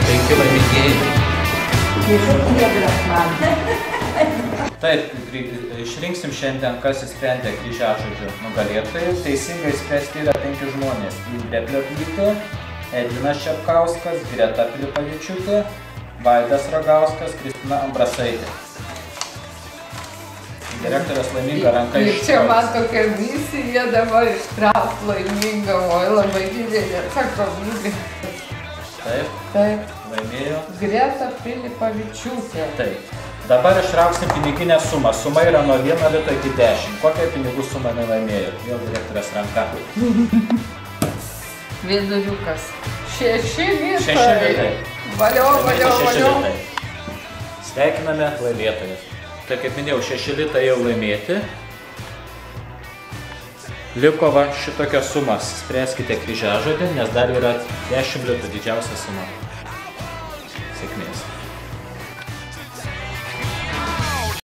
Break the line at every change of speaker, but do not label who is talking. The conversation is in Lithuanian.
5 laimingieji. Taip, išrinksim šiandien, kas įsprendė kryžiažodžių nugalėtojų. Teisingai spręsti yra 5 žmonės. Indrė Plioplytė, Edvinas Čepkauskas, Greta Pilipavičiūtė, Vaidas Ragauskas, Kristina Ambrasaitė. Direktorės laiminga ranka ištrauks.
Ir čia man tokia misija dabar ištrauks laimingą, oi labai didelė atsakomybė.
Taip.
Taip.
Laimėjo.
Greta Pilipavičiūtė.
Taip. Dabar ištrauksim piniginę sumą. Suma yra nuo 1 lito iki 10. Kokią pinigų sumą nelaimėjo? Vėl direktorės ranka.
Viduriukas. 6 litai.
6 litai.
Valio, valio, valio.
Sveikiname laimėtojus. Tai kaip minėjau, 6 litai jau laimėti. Liko va šitokios sumas. Spręskite kryžiažodį, nes dar yra 10 litų didžiausia suma.